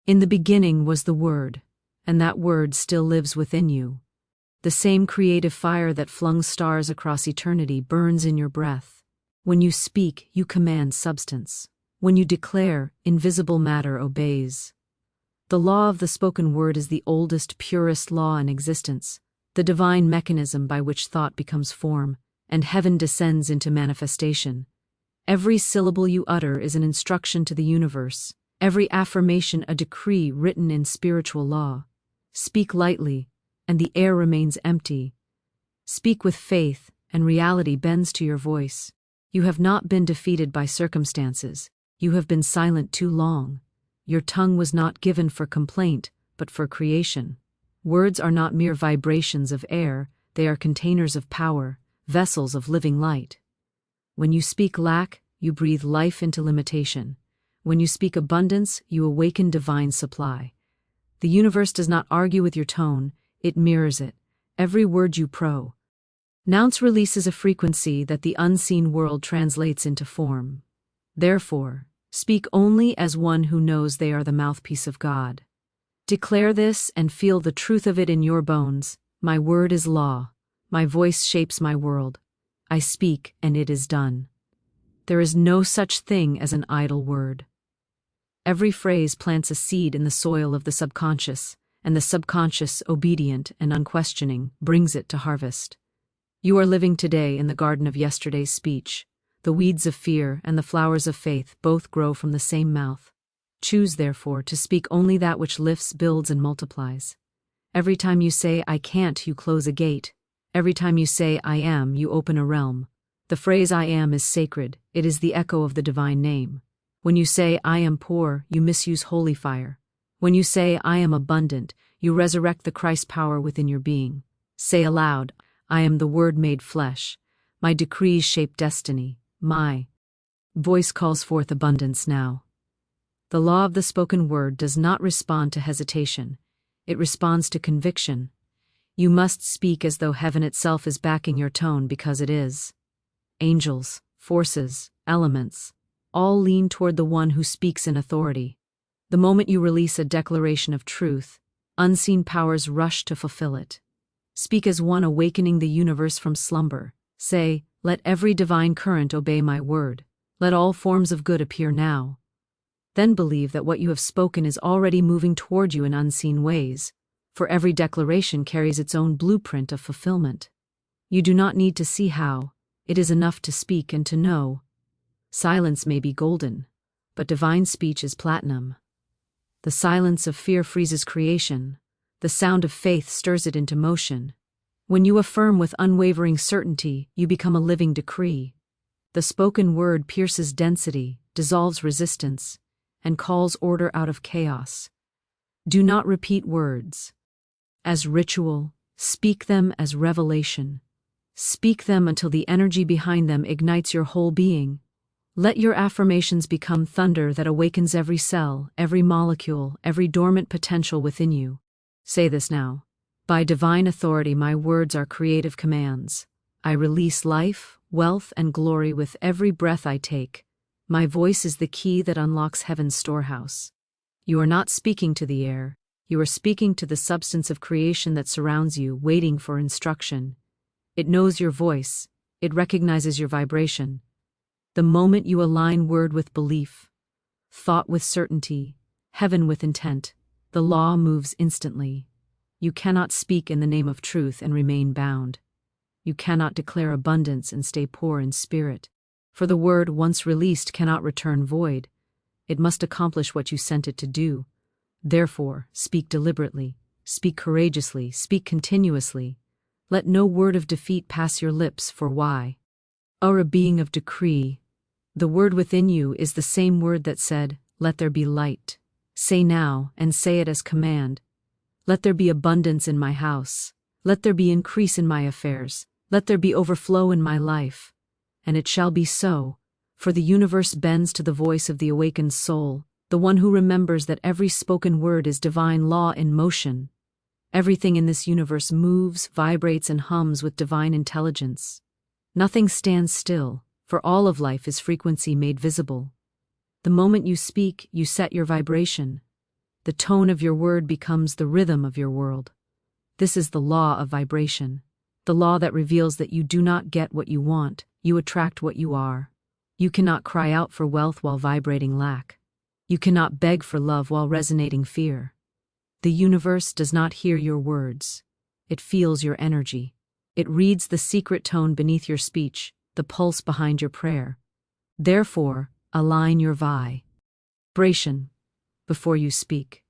In the beginning was the Word, and that Word still lives within you. The same creative fire that flung stars across eternity burns in your breath. When you speak, you command substance. When you declare, invisible matter obeys. The law of the spoken word is the oldest, purest law in existence, the divine mechanism by which thought becomes form, and heaven descends into manifestation. Every syllable you utter is an instruction to the universe, every affirmation a decree written in spiritual law. Speak lightly, and the air remains empty. Speak with faith, and reality bends to your voice. You have not been defeated by circumstances. You have been silent too long. Your tongue was not given for complaint, but for creation. Words are not mere vibrations of air, they are containers of power, vessels of living light. When you speak lack, you breathe life into limitation. When you speak abundance, you awaken divine supply. The universe does not argue with your tone, it mirrors it. Every word you pronounce releases a frequency that the unseen world translates into form. Therefore, speak only as one who knows they are the mouthpiece of God. Declare this and feel the truth of it in your bones. My word is law. My voice shapes my world. I speak and it is done. There is no such thing as an idle word. Every phrase plants a seed in the soil of the subconscious, and the subconscious, obedient and unquestioning, brings it to harvest. You are living today in the garden of yesterday's speech. The weeds of fear and the flowers of faith both grow from the same mouth. Choose, therefore, to speak only that which lifts, builds, and multiplies. Every time you say, I can't, you close a gate. Every time you say, I am, you open a realm. The phrase I am is sacred, it is the echo of the divine name. When you say, I am poor, you misuse holy fire. When you say, I am abundant, you resurrect the Christ power within your being. Say aloud, I am the Word made flesh. My decrees shape destiny. My voice calls forth abundance now. The law of the spoken word does not respond to hesitation. It responds to conviction. You must speak as though heaven itself is backing your tone, because it is. Angels, forces, elements, all lean toward the one who speaks in authority. The moment you release a declaration of truth, unseen powers rush to fulfill it. Speak as one awakening the universe from slumber. Say, let every divine current obey my word. Let all forms of good appear now. Then believe that what you have spoken is already moving toward you in unseen ways, for every declaration carries its own blueprint of fulfillment. You do not need to see how, it is enough to speak and to know. Silence may be golden, but divine speech is platinum. The silence of fear freezes creation. The sound of faith stirs it into motion. When you affirm with unwavering certainty, you become a living decree. The spoken word pierces density, dissolves resistance, and calls order out of chaos. Do not repeat words as ritual, speak them as revelation. Speak them until the energy behind them ignites your whole being. Let your affirmations become thunder that awakens every cell, every molecule, every dormant potential within you. Say this now. By divine authority, my words are creative commands. I release life, wealth, and glory with every breath I take. My voice is the key that unlocks heaven's storehouse. You are not speaking to the air. You are speaking to the substance of creation that surrounds you, waiting for instruction. It knows your voice. It recognizes your vibration. The moment you align word with belief, thought with certainty, heaven with intent, the law moves instantly. You cannot speak in the name of truth and remain bound. You cannot declare abundance and stay poor in spirit. For the word, once released, cannot return void. It must accomplish what you sent it to do. Therefore, speak deliberately, speak courageously, speak continuously. Let no word of defeat pass your lips, for why? Are a being of decree. The word within you is the same word that said, let there be light. Say now, and say it as command. Let there be abundance in my house. Let there be increase in my affairs. Let there be overflow in my life. And it shall be so, for the universe bends to the voice of the awakened soul, the one who remembers that every spoken word is divine law in motion. Everything in this universe moves, vibrates, and hums with divine intelligence. Nothing stands still, for all of life is frequency made visible. The moment you speak, you set your vibration. The tone of your word becomes the rhythm of your world. This is the law of vibration, the law that reveals that you do not get what you want, you attract what you are. You cannot cry out for wealth while vibrating lack. You cannot beg for love while resonating fear. The universe does not hear your words. It feels your energy. It reads the secret tone beneath your speech, the pulse behind your prayer. Therefore, align your vibration before you speak.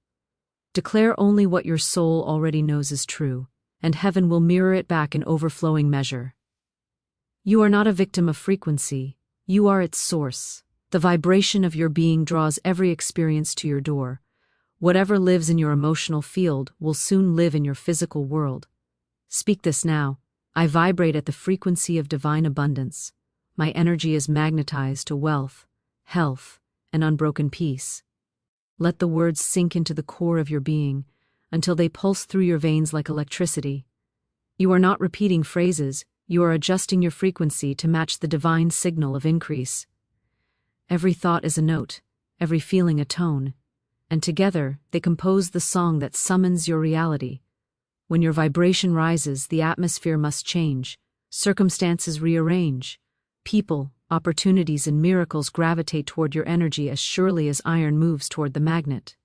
Declare only what your soul already knows is true, and heaven will mirror it back in overflowing measure. You are not a victim of frequency, you are its source. The vibration of your being draws every experience to your door. Whatever lives in your emotional field will soon live in your physical world. Speak this now. I vibrate at the frequency of divine abundance. My energy is magnetized to wealth, health, and unbroken peace. Let the words sink into the core of your being until they pulse through your veins like electricity. You are not repeating phrases, you are adjusting your frequency to match the divine signal of increase. Every thought is a note, every feeling a tone, and together they compose the song that summons your reality. When your vibration rises, the atmosphere must change, circumstances rearrange. People, opportunities, and miracles gravitate toward your energy as surely as iron moves toward the magnet.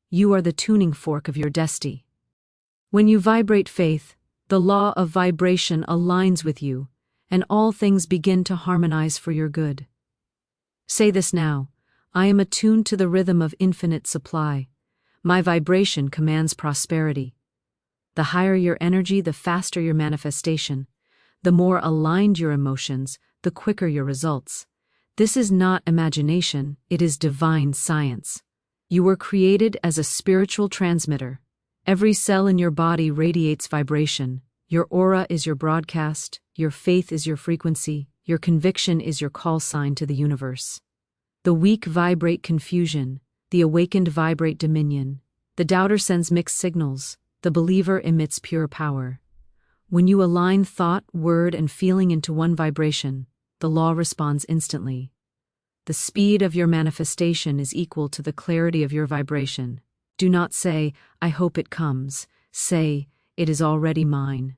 You are the tuning fork of your destiny. When you vibrate faith, the law of vibration aligns with you, and all things begin to harmonize for your good. Say this now: I am attuned to the rhythm of infinite supply. My vibration commands prosperity. The higher your energy, the faster your manifestation. The more aligned your emotions, the quicker your results. This is not imagination, it is divine science. You were created as a spiritual transmitter. Every cell in your body radiates vibration. Your aura is your broadcast, your faith is your frequency, your conviction is your call sign to the universe. The weak vibrate confusion, the awakened vibrate dominion. The doubter sends mixed signals, the believer emits pure power. When you align thought, word, and feeling into one vibration, the law responds instantly. The speed of your manifestation is equal to the clarity of your vibration. Do not say, I hope it comes. Say, it is already mine.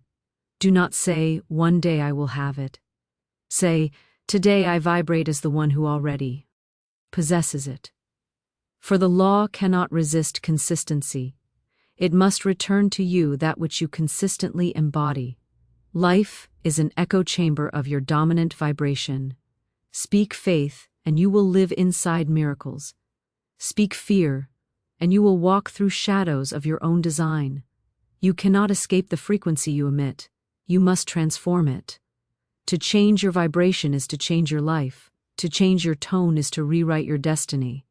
Do not say, one day I will have it. Say, today I vibrate as the one who already possesses it. For the law cannot resist consistency. It must return to you that which you consistently embody. Life is an echo chamber of your dominant vibration. Speak faith, and you will live inside miracles. Speak fear, and you will walk through shadows of your own design. You cannot escape the frequency you emit. You must transform it. To change your vibration is to change your life. To change your tone is to rewrite your destiny.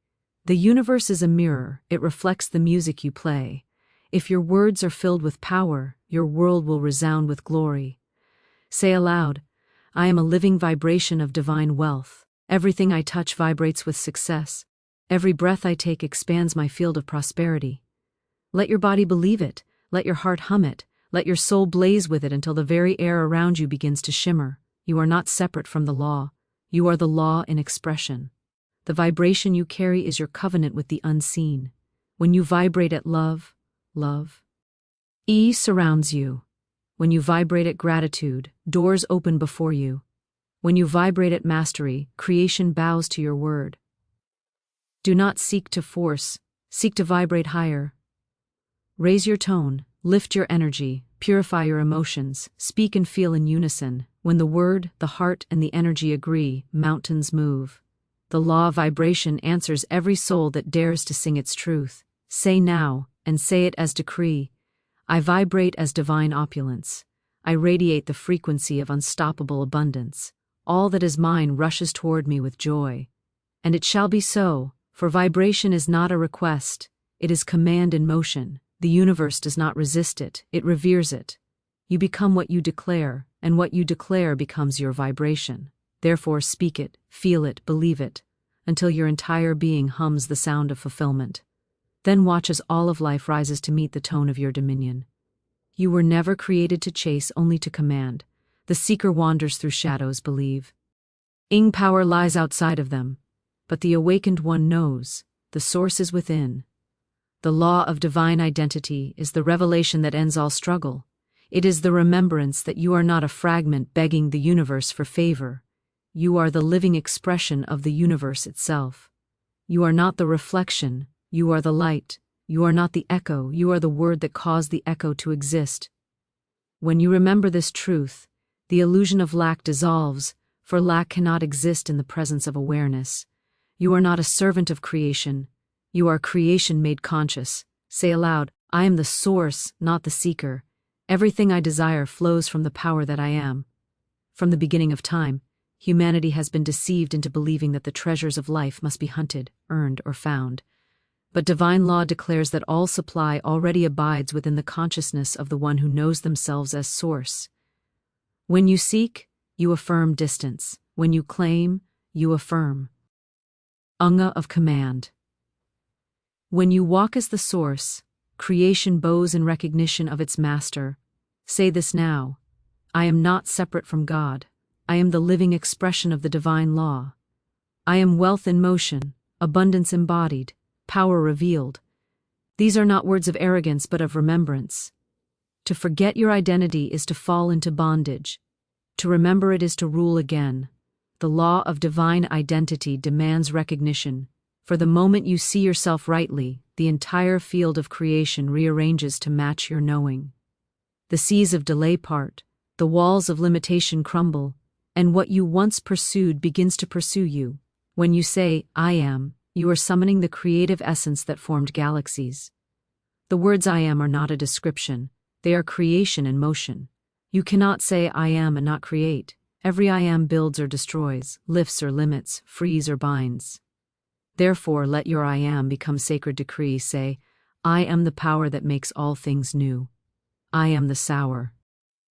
The universe is a mirror, it reflects the music you play. If your words are filled with power, your world will resound with glory. Say aloud, I am a living vibration of divine wealth. Everything I touch vibrates with success. Every breath I take expands my field of prosperity. Let your body believe it, let your heart hum it, let your soul blaze with it until the very air around you begins to shimmer. You are not separate from the law. You are the law in expression. The vibration you carry is your covenant with the unseen. When you vibrate at love, surrounds you. When you vibrate at gratitude, doors open before you. When you vibrate at mastery, creation bows to your word. Do not seek to force, seek to vibrate higher. Raise your tone, lift your energy, purify your emotions, speak and feel in unison. When the word, the heart, and the energy agree, mountains move. The law of vibration answers every soul that dares to sing its truth. Say now, and say it as decree. I vibrate as divine opulence. I radiate the frequency of unstoppable abundance. All that is mine rushes toward me with joy. And it shall be so, for vibration is not a request, it is command in motion. The universe does not resist it, it reveres it. You become what you declare, and what you declare becomes your vibration. Therefore speak it, feel it, believe it, until your entire being hums the sound of fulfillment. Then watch as all of life rises to meet the tone of your dominion. You were never created to chase, only to command. The seeker wanders through shadows, believe. Power lies outside of them, but the awakened one knows, the source is within. The law of divine identity is the revelation that ends all struggle. It is the remembrance that you are not a fragment begging the universe for favor. You are the living expression of the universe itself. You are not the reflection, you are the light. You are not the echo, you are the word that caused the echo to exist. When you remember this truth, the illusion of lack dissolves, for lack cannot exist in the presence of awareness. You are not a servant of creation. You are creation made conscious. Say aloud, I am the source, not the seeker. Everything I desire flows from the power that I am. From the beginning of time, humanity has been deceived into believing that the treasures of life must be hunted, earned, or found. But divine law declares that all supply already abides within the consciousness of the one who knows themselves as source. When you seek, you affirm distance. When you claim, you affirm. Unga of command. When you walk as the source, creation bows in recognition of its master. Say this now. I am not separate from God. I am the living expression of the divine law. I am wealth in motion, abundance embodied, power revealed. These are not words of arrogance but of remembrance. To forget your identity is to fall into bondage. To remember it is to rule again. The law of divine identity demands recognition. For the moment you see yourself rightly, the entire field of creation rearranges to match your knowing. The seas of delay part, the walls of limitation crumble, and what you once pursued begins to pursue you. When you say, I am, you are summoning the creative essence that formed galaxies. The words I am are not a description, they are creation in motion. You cannot say I am and not create. Every I am builds or destroys, lifts or limits, frees or binds. Therefore, let your I am become sacred decree. Say, I am the power that makes all things new. I am the sower.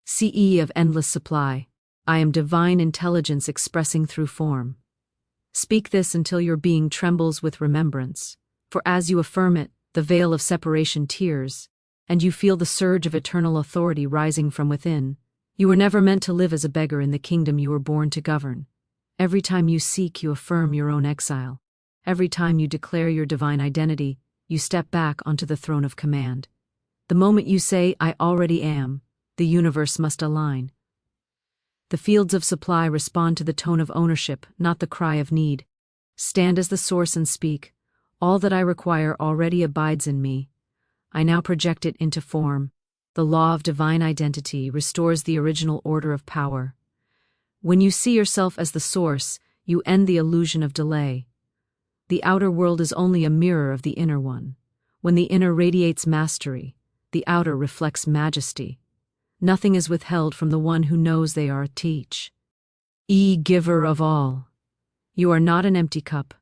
CE of endless supply. I am divine intelligence expressing through form. Speak this until your being trembles with remembrance, for as you affirm it, the veil of separation tears, and you feel the surge of eternal authority rising from within. You were never meant to live as a beggar in the kingdom you were born to govern. Every time you seek, you affirm your own exile. Every time you declare your divine identity, you step back onto the throne of command. The moment you say, I already am, the universe must align. The fields of supply respond to the tone of ownership, not the cry of need. Stand as the source and speak. All that I require already abides in me. I now project it into form. The law of divine identity restores the original order of power. When you see yourself as the source, you end the illusion of delay. The outer world is only a mirror of the inner one. When the inner radiates mastery, the outer reflects majesty. Nothing is withheld from the one who knows they are. Teach. Giver of all. You are not an empty cup.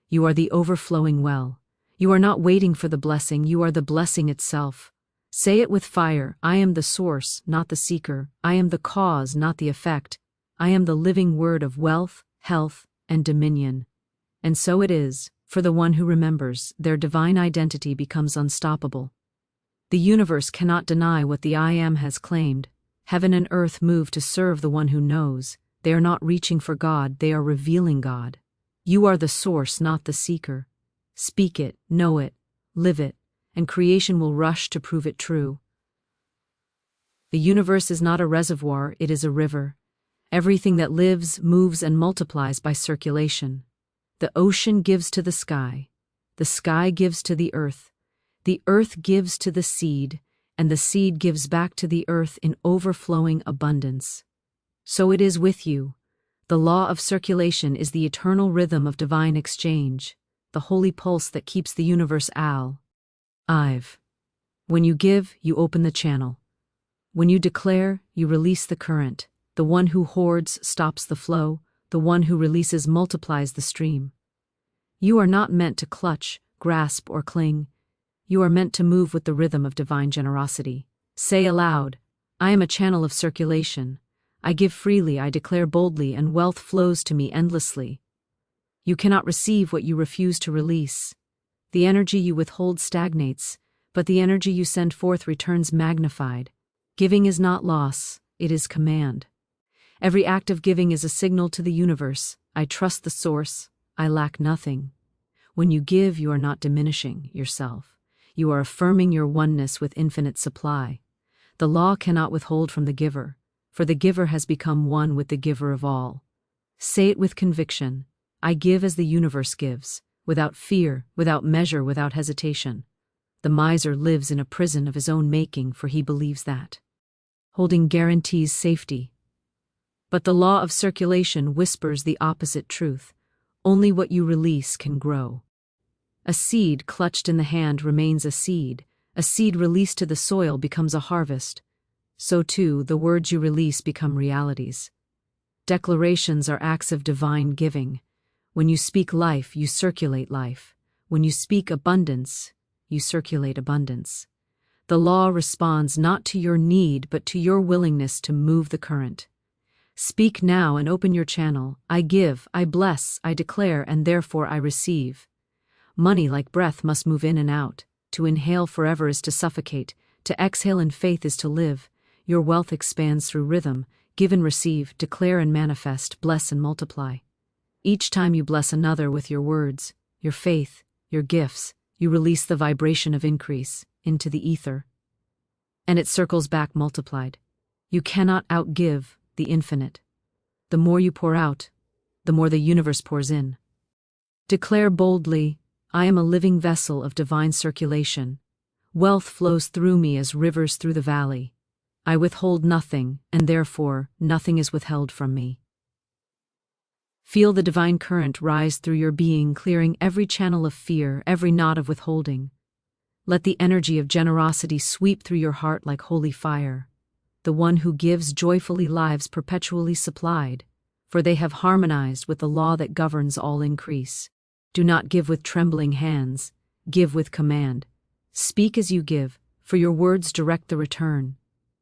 You are the overflowing well. You are not waiting for the blessing, you are the blessing itself. Say it with fire, I am the source, not the seeker. I am the cause, not the effect. I am the living word of wealth, health, and dominion. And so it is, for the one who remembers, their divine identity becomes unstoppable. The universe cannot deny what the I am has claimed. Heaven and earth move to serve the one who knows. They are not reaching for God, they are revealing God. You are the source, not the seeker. Speak it, know it, live it, and creation will rush to prove it true. The universe is not a reservoir, it is a river. Everything that lives, moves, and multiplies by circulation. The ocean gives to the sky gives to the earth gives to the seed, and the seed gives back to the earth in overflowing abundance. So it is with you. The law of circulation is the eternal rhythm of divine exchange, the holy pulse that keeps the universe alive. When you give, you open the channel. When you declare, you release the current. The one who hoards stops the flow, the one who releases multiplies the stream. You are not meant to clutch, grasp, or cling. You are meant to move with the rhythm of divine generosity. Say aloud, I am a channel of circulation. I give freely, I declare boldly, and wealth flows to me endlessly. You cannot receive what you refuse to release. The energy you withhold stagnates, but the energy you send forth returns magnified. Giving is not loss, it is command. Every act of giving is a signal to the universe. I trust the source, I lack nothing. When you give, you are not diminishing yourself. you are affirming your oneness with infinite supply. The law cannot withhold from the giver, for the giver has become one with the giver of all. Say it with conviction. I give as the universe gives, without fear, without measure, without hesitation. The miser lives in a prison of his own making, for he believes that holding guarantees safety. But the law of circulation whispers the opposite truth. Only what you release can grow. A seed clutched in the hand remains a seed. A seed released to the soil becomes a harvest. So too, the words you release become realities. Declarations are acts of divine giving. When you speak life, you circulate life. When you speak abundance, you circulate abundance. The law responds not to your need, but to your willingness to move the current. Speak now and open your channel. I give, I bless, I declare, and therefore I receive. Money, like breath, must move in and out. To inhale forever is to suffocate. To exhale in faith is to live. Your wealth expands through rhythm. Give and receive, declare and manifest, bless and multiply. Each time you bless another with your words, your faith, your gifts, you release the vibration of increase into the ether. And it circles back multiplied. You cannot outgive the infinite. The more you pour out, the more the universe pours in. Declare boldly, I am a living vessel of divine circulation. Wealth flows through me as rivers through the valley. I withhold nothing, and therefore nothing is withheld from me. Feel the divine current rise through your being, clearing every channel of fear, every knot of withholding. Let the energy of generosity sweep through your heart like holy fire. The one who gives joyfully lives perpetually supplied, for they have harmonized with the law that governs all increase. Do not give with trembling hands, give with command. Speak as you give, for your words direct the return.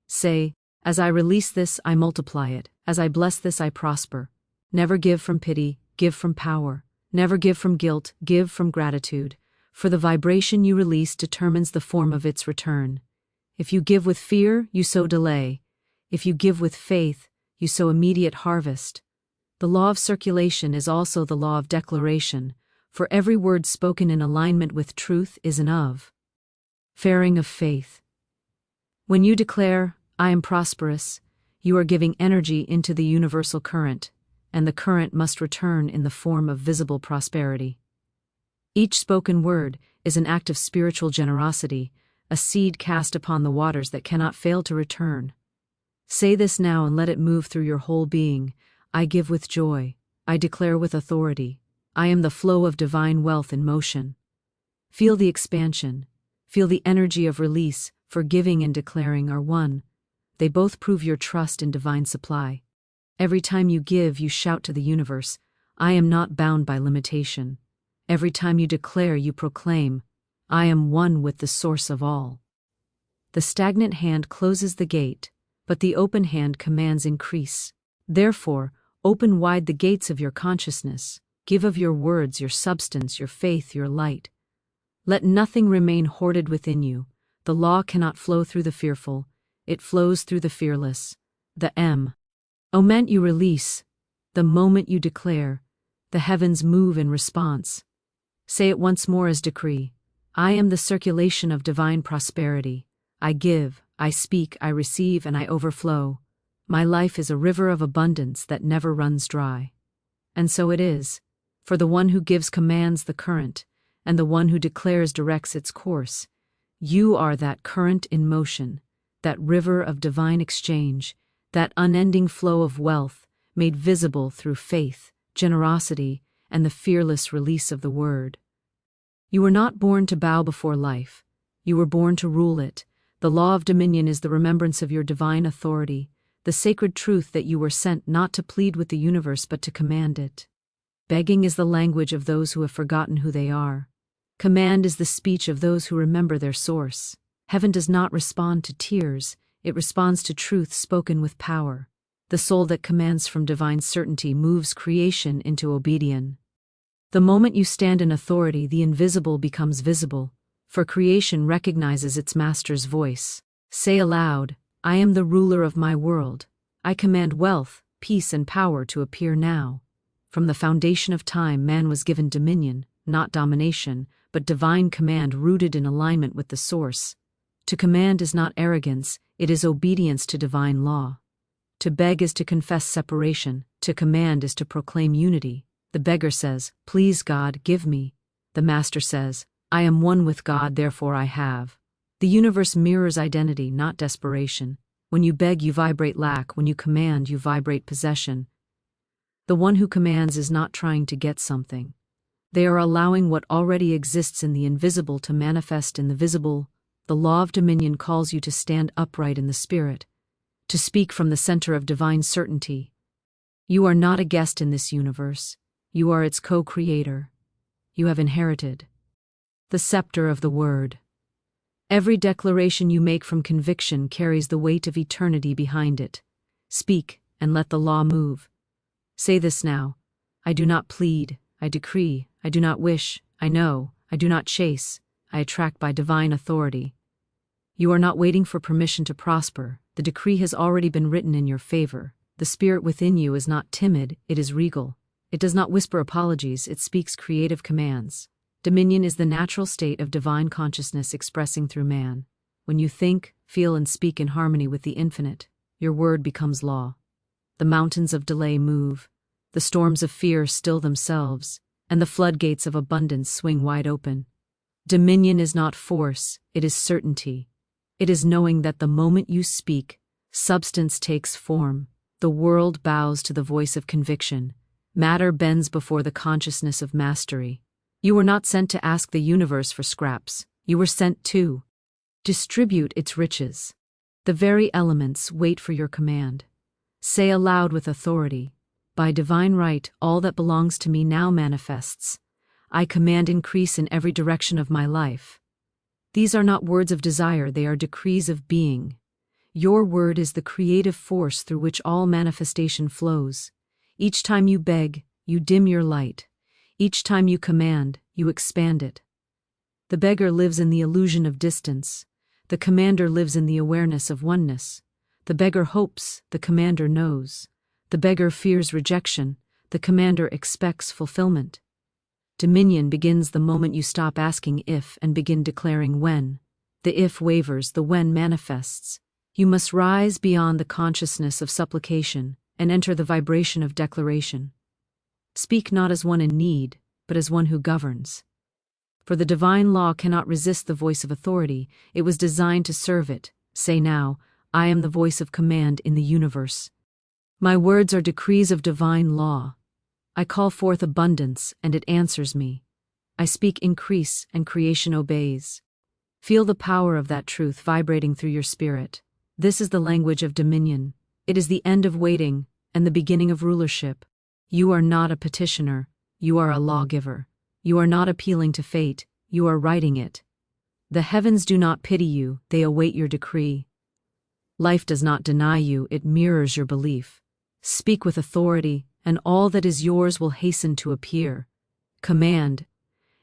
Say, as I release this, I multiply it. As I bless this, I prosper. Never give from pity, give from power. Never give from guilt, give from gratitude. For the vibration you release determines the form of its return. If you give with fear, you sow delay. If you give with faith, you sow immediate harvest. The law of circulation is also the law of declaration, for every word spoken in alignment with truth is an of. Faring of faith. When you declare, I am prosperous, you are giving energy into the universal current, and the current must return in the form of visible prosperity. Each spoken word is an act of spiritual generosity, a seed cast upon the waters that cannot fail to return. Say this now and let it move through your whole being. I give with joy. I declare with authority. I am the flow of divine wealth in motion. Feel the expansion. Feel the energy of release, for giving and declaring are one. They both prove your trust in divine supply. Every time you give, you shout to the universe, I am not bound by limitation. Every time you declare, you proclaim, I am one with the source of all. The stagnant hand closes the gate, but the open hand commands increase. Therefore, open wide the gates of your consciousness. Give of your words, your substance, your faith, your light. Let nothing remain hoarded within you. The law cannot flow through the fearful. It flows through the fearless. The moment you release, the moment you declare, the heavens move in response. Say it once more as decree. I am the circulation of divine prosperity. I give, I speak, I receive, and I overflow. My life is a river of abundance that never runs dry. And so it is, for the one who gives commands the current, and the one who declares directs its course. You are that current in motion, that river of divine exchange, that unending flow of wealth made visible through faith, generosity, and the fearless release of the word. You were not born to bow before life. You were born to rule it. The law of dominion is the remembrance of your divine authority, the sacred truth that you were sent not to plead with the universe but to command it. Begging is the language of those who have forgotten who they are. Command is the speech of those who remember their source. Heaven does not respond to tears, it responds to truth spoken with power. The soul that commands from divine certainty moves creation into obedience. The moment you stand in authority, the invisible becomes visible, for creation recognizes its master's voice. Say aloud, I am the ruler of my world. I command wealth, peace, and power to appear now. From the foundation of time, man was given dominion, not domination, but divine command rooted in alignment with the source. To command is not arrogance, it is obedience to divine law. To beg is to confess separation, to command is to proclaim unity. The beggar says, "Please God, give me." The master says, "I am one with God, therefore I have." The universe mirrors identity, not desperation. When you beg, you vibrate lack. When you command, you vibrate possession. The one who commands is not trying to get something. They are allowing what already exists in the invisible to manifest in the visible. The law of dominion calls you to stand upright in the spirit, to speak from the center of divine certainty. You are not a guest in this universe. You are its co-creator. You have inherited the scepter of the word. Every declaration you make from conviction carries the weight of eternity behind it. Speak, and let the law move. Say this now: I do not plead, I decree, I do not wish, I know, I do not chase, I attract by divine authority. You are not waiting for permission to prosper. The decree has already been written in your favor. The spirit within you is not timid, it is regal. It does not whisper apologies, it speaks creative commands. Dominion is the natural state of divine consciousness expressing through man. When you think, feel, and speak in harmony with the infinite, your word becomes law. The mountains of delay move, the storms of fear still themselves, and the floodgates of abundance swing wide open. Dominion is not force, it is certainty. It is knowing that the moment you speak, substance takes form. The world bows to the voice of conviction. Matter bends before the consciousness of mastery. You were not sent to ask the universe for scraps. You were sent to distribute its riches. The very elements wait for your command. Say aloud with authority, "By divine right, all that belongs to me now manifests. I command increase in every direction of my life." These are not words of desire, they are decrees of being. Your word is the creative force through which all manifestation flows. Each time you beg, you dim your light. Each time you command, you expand it. The beggar lives in the illusion of distance. The commander lives in the awareness of oneness. The beggar hopes, the commander knows. The beggar fears rejection, the commander expects fulfillment. Dominion begins the moment you stop asking if and begin declaring when. The if wavers, the when manifests. You must rise beyond the consciousness of supplication and enter the vibration of declaration. Speak not as one in need, but as one who governs. For the divine law cannot resist the voice of authority, it was designed to serve it. Say now, "I am the voice of command in the universe. My words are decrees of divine law. I call forth abundance, and it answers me. I speak increase, and creation obeys." Feel the power of that truth vibrating through your spirit. This is the language of dominion. It is the end of waiting, and the beginning of rulership. You are not a petitioner, you are a lawgiver. You are not appealing to fate, you are writing it. The heavens do not pity you, they await your decree. Life does not deny you, it mirrors your belief. Speak with authority, and all that is yours will hasten to appear. Command,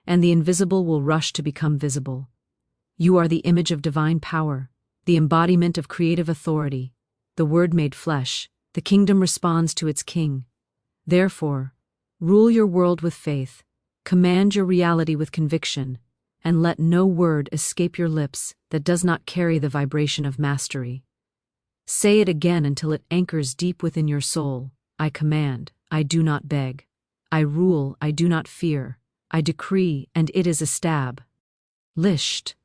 and the invisible will rush to become visible. You are the image of divine power, the embodiment of creative authority, the word made flesh. The kingdom responds to its king. Therefore, rule your world with faith, command your reality with conviction, and let no word escape your lips that does not carry the vibration of mastery. Say it again until it anchors deep within your soul. I command, I do not beg. I rule, I do not fear. I decree, and it is established.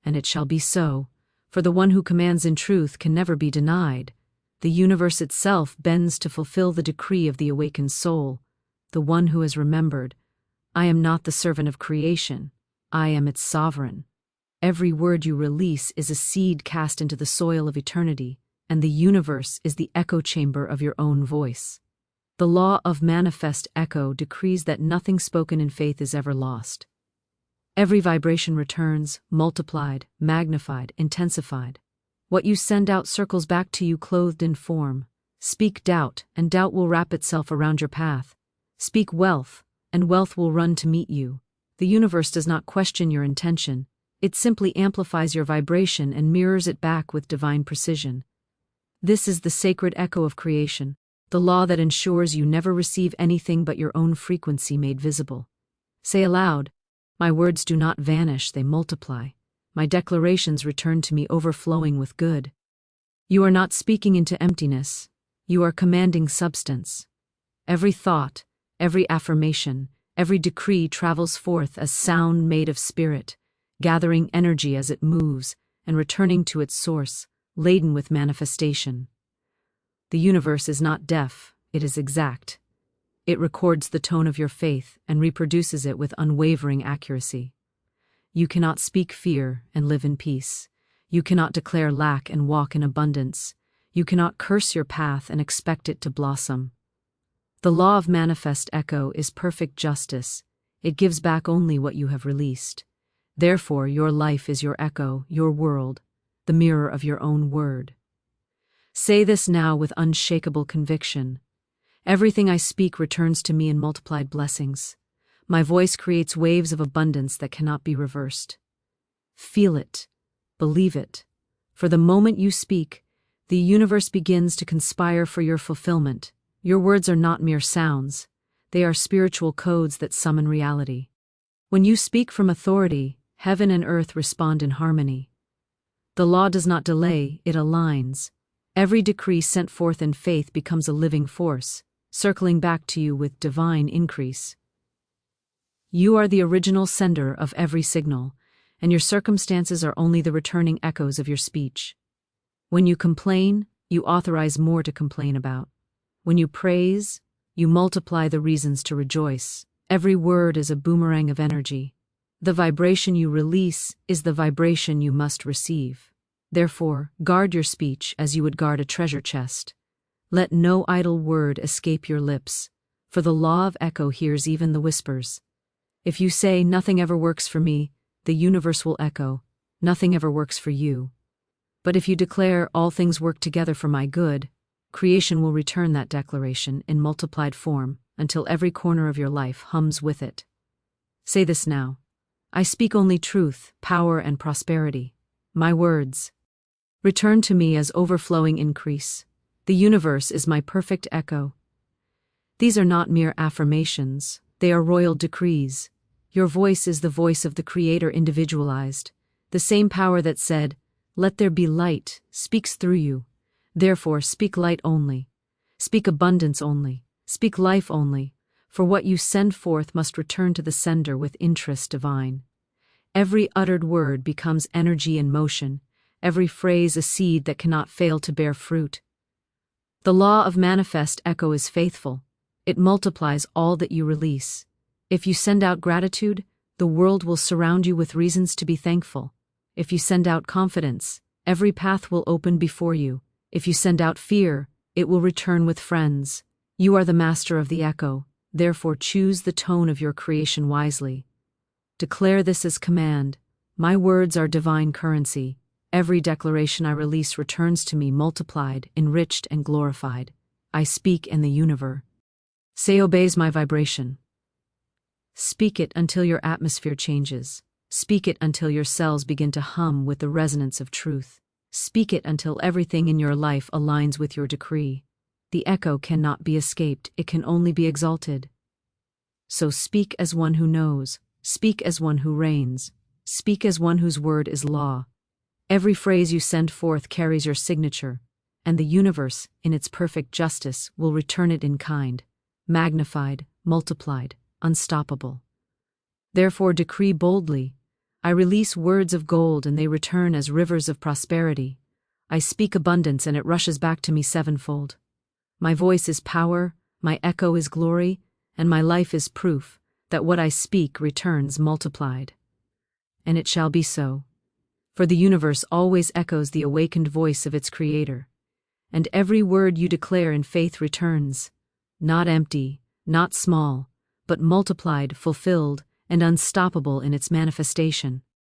And it shall be so, for the one who commands in truth can never be denied. The universe itself bends to fulfill the decree of the awakened soul, the one who has remembered, I am not the servant of creation, I am its sovereign. Every word you release is a seed cast into the soil of eternity, and the universe is the echo chamber of your own voice. The law of manifest echo decrees that nothing spoken in faith is ever lost. Every vibration returns, multiplied, magnified, intensified. What you send out circles back to you clothed in form. Speak doubt, and doubt will wrap itself around your path. Speak wealth, and wealth will run to meet you. The universe does not question your intention. It simply amplifies your vibration and mirrors it back with divine precision. This is the sacred echo of creation, the law that ensures you never receive anything but your own frequency made visible. Say aloud, "My words do not vanish, they multiply. My declarations return to me overflowing with good." You are not speaking into emptiness. You are commanding substance. Every thought, every affirmation, every decree travels forth as sound made of spirit, gathering energy as it moves and returning to its source, laden with manifestation. The universe is not deaf, it is exact. It records the tone of your faith and reproduces it with unwavering accuracy. You cannot speak fear and live in peace. You cannot declare lack and walk in abundance. You cannot curse your path and expect it to blossom. The law of manifest echo is perfect justice. It gives back only what you have released. Therefore, your life is your echo, your world, the mirror of your own word. Say this now with unshakable conviction. Everything I speak returns to me in multiplied blessings. My voice creates waves of abundance that cannot be reversed. Feel it. Believe it. For the moment you speak, the universe begins to conspire for your fulfillment. Your words are not mere sounds. They are spiritual codes that summon reality. When you speak from authority, heaven and earth respond in harmony. The law does not delay, it aligns. Every decree sent forth in faith becomes a living force, circling back to you with divine increase. You are the original sender of every signal, and your circumstances are only the returning echoes of your speech. When you complain, you authorize more to complain about. When you praise, you multiply the reasons to rejoice. Every word is a boomerang of energy. The vibration you release is the vibration you must receive. Therefore, guard your speech as you would guard a treasure chest. Let no idle word escape your lips, for the law of echo hears even the whispers. If you say, "Nothing ever works for me," the universe will echo, "Nothing ever works for you." But if you declare, "All things work together for my good," creation will return that declaration in multiplied form until every corner of your life hums with it. Say this now. I speak only truth, power, and prosperity. My words return to me as overflowing increase. The universe is my perfect echo. These are not mere affirmations, they are royal decrees. Your voice is the voice of the Creator individualized. The same power that said, "Let there be light," speaks through you. Therefore, speak light only. Speak abundance only. Speak life only, for what you send forth must return to the sender with interest divine. Every uttered word becomes energy in motion, every phrase a seed that cannot fail to bear fruit. The law of manifest echo is faithful. It multiplies all that you release. If you send out gratitude, the world will surround you with reasons to be thankful. If you send out confidence, every path will open before you. If you send out fear, it will return with friends. You are the master of the echo, therefore choose the tone of your creation wisely. Declare this as command. My words are divine currency. Every declaration I release returns to me multiplied, enriched, and glorified. I speak and the universe obeys my vibration. Speak it until your atmosphere changes. Speak it until your cells begin to hum with the resonance of truth. Speak it until everything in your life aligns with your decree. The echo cannot be escaped, it can only be exalted. So speak as one who knows, speak as one who reigns, speak as one whose word is law. Every phrase you send forth carries your signature, and the universe, in its perfect justice, will return it in kind, magnified, multiplied, unstoppable. Therefore decree boldly. I release words of gold and they return as rivers of prosperity. I speak abundance and it rushes back to me sevenfold. My voice is power, my echo is glory, and my life is proof that what I speak returns multiplied. And it shall be so. For the universe always echoes the awakened voice of its creator. And every word you declare in faith returns, not empty, not small, but multiplied, fulfilled, and unstoppable in its manifestation.